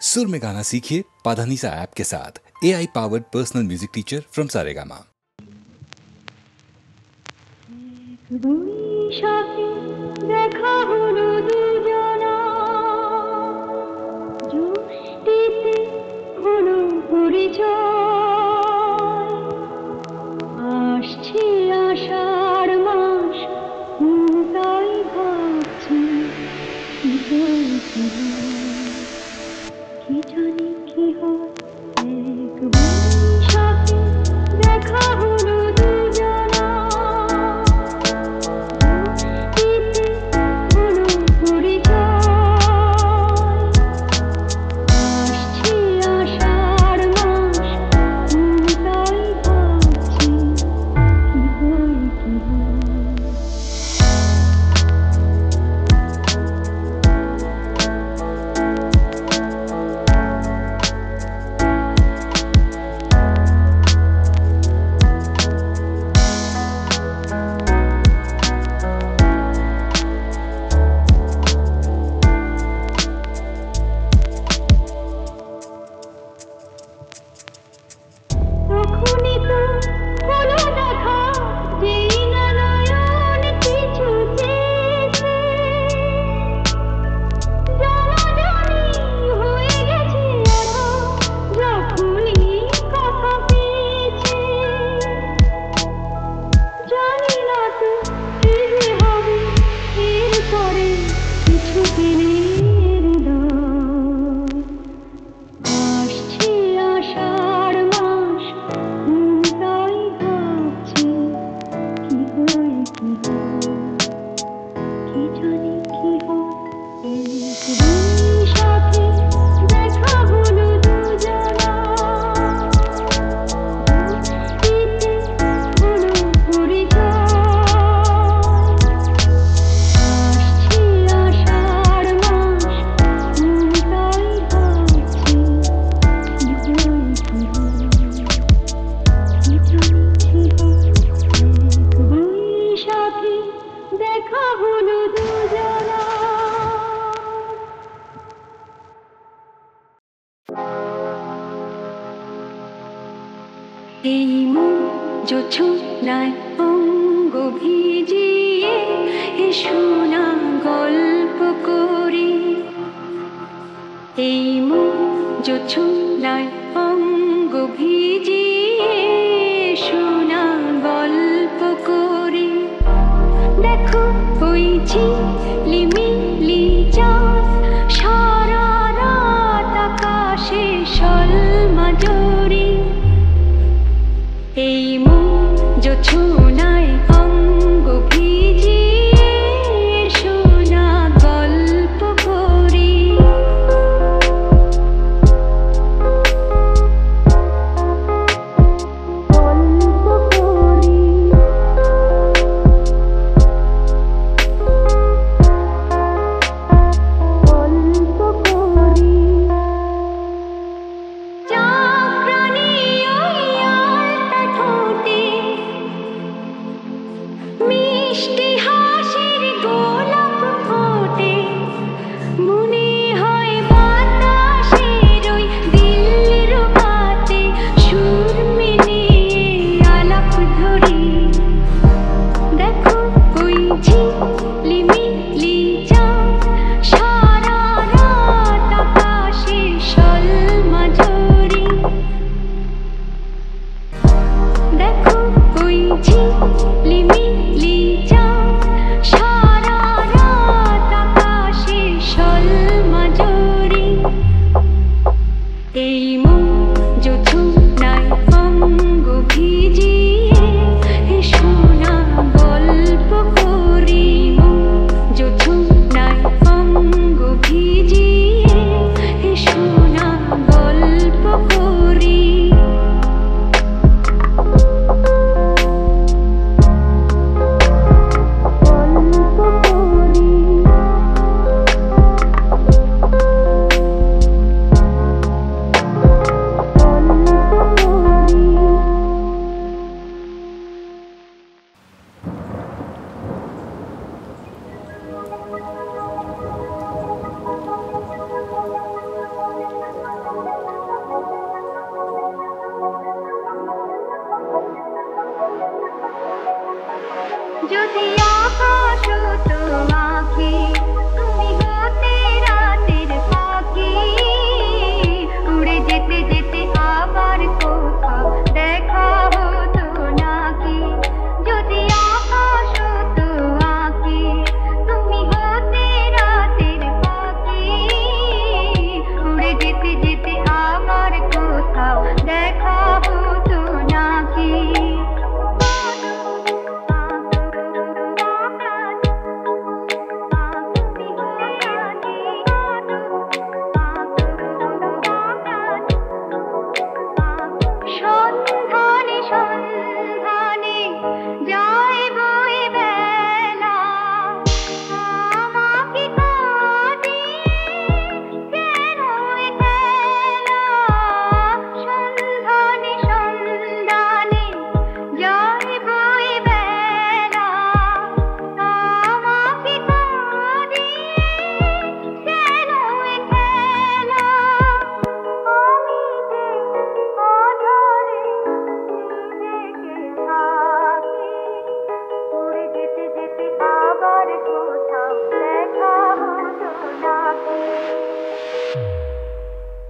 सुर में गाना सीखिए पाधानीसा ऐप के साथ। AI powered personal music teacher from Saregama. দেখা হলো দুজনা, জুষ্টিতে হলো পরিচয়। আসছে আষাঢ় মাস, তাই ভাবছি কি হয় কি জানি কি হয়। এক বৈশাখে দেখা হলো দুজনা, এই মন জোছনায় অঙ্গ ভিজিয়ে এসো না গল্প করি। এই মন জোছনায় অঙ্গ ভিজিয়ে এসো না গল্প করি। দেখো ওই ঝিলিমিলি চাঁদ সারা রাত আকাশে সলমাজরি। এই মন জোছনায় অঙ্গ ভিজিয়ে এসো না গল্প করি। গল্প করি।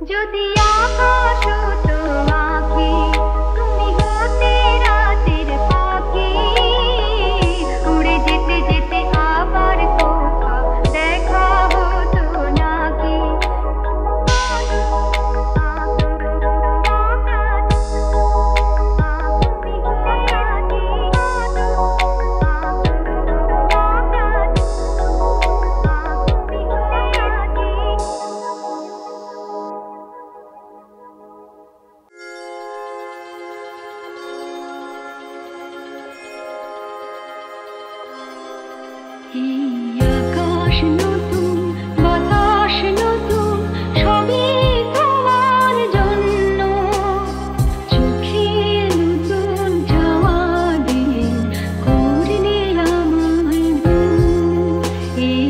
যদি আকাশ হতো আঁখি, তুমি হতে রাতের পাখি, উড়ে যেতে যেতে আবার কোথাও দেখা হতো নাকি। এই আকাশ নতুন, বাতাস নতুন, সবই তোমার জন্য। চোখে নতুন চাওয়া দিয়ে করলে আমায় ধন্য। এই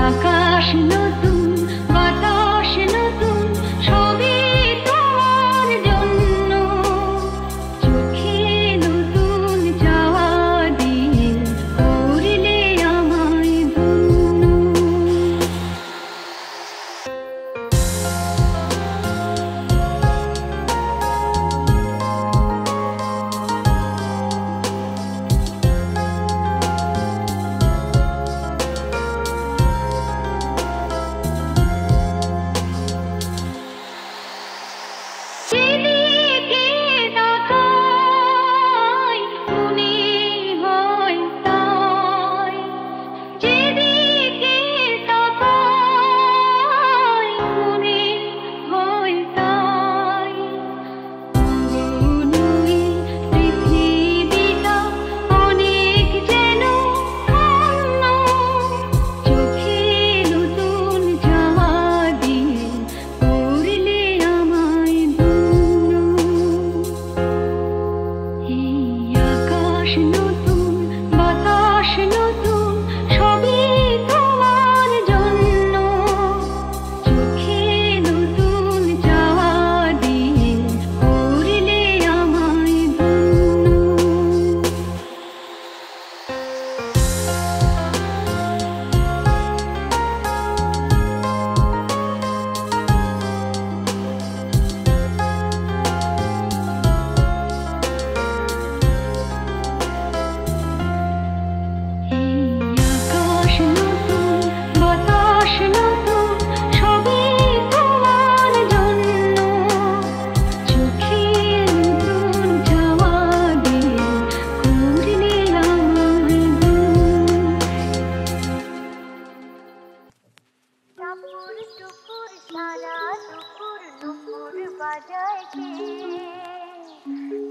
আকাশ নতুন, বাতাস নতুন, সবই তোমার জন্য। চোখে নতুন চাওয়া দিয়ে করলে আমায় ধন্য। যেদিকে তাকাই মনে হয় তাই, যেদিকে তাকাই মনে হয় তাই। মনে পৃথিবীটা অনেক যেন অন্য, চোখে নতুন চাওয়া দিয়ে করলে আমায় ধন্য। এই আকাশ নতুন, বাতাস নতুন, সবই তোমার জন্য। চোখে নতুন চাওয়া দিয়ে করলে আমায় ধন্য। এই আকাশ নতুন, বাতাস নতুন, সবই তোমার জন্য। চোখে নতুন চাওয়া দিয়ে করলে আমায় ধন্য। টাপুর টুপুর সারা দুপুর দুপুর বাজায় কে,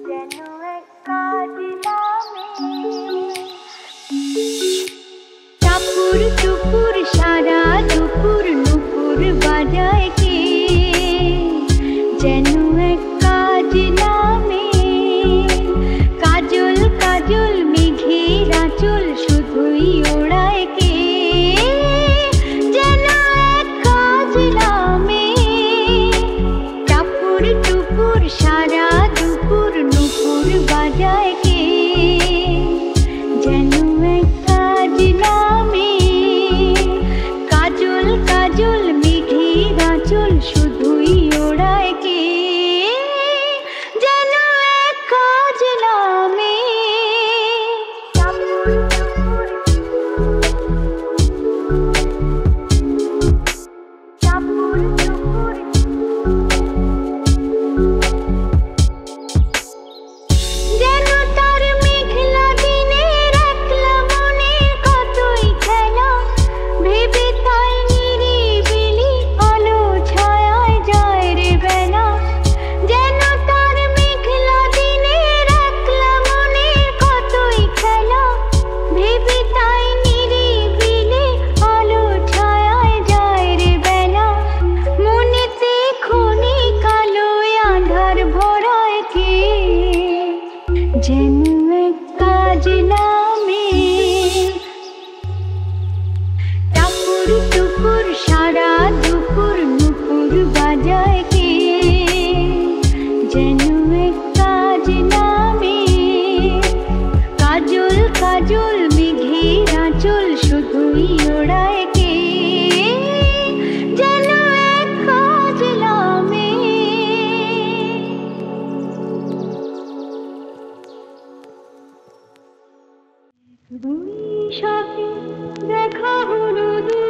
যেন এক কাজ নামে। টাপুর টুপুর সারা দুপুর নুপুর বাজায় কে, যেন এক কাজ নামে। কাজল কাজল মেঘের আঁচল শুধুই ওড়ায় কে, যেন এক কাজ নামে। টাপুর টুপুর সারা দুপুর নুপুর বাজায় কে, যেন এক কাজ নামে। কাজল কাজল মেঘের আঁচল শুধুই ওড়ায় কে, যেন এক কাজ নামে। টাপুর টুপুর, টাপুর টুপুর, যেন তার মেঘলা দিনের একলা মনে কতই খেলা, ভেবে তাই নিরিবিলি আলো ছায়ায় যায় রে বেলা। যেন তার মেঘলা দিনের একলা মনে কতই খেলা, ভেবে তাই নিরিবিলি আলো ছায়ায় যায় রে বেলা। মনেতে ক্ষণিক আলোয় আঁধার ভরায় কে, যেন এক কাজ নামে। টাপুর টুপুর সারা দুপুর নুপুর বাজায় কে, যেন এক কাজ নামে। কাজল কাজল মেঘের আঁচল শুধুই ওড়ায় কে, যেন এক কাজ নামে। দুই সাথে দেখা হলো দুই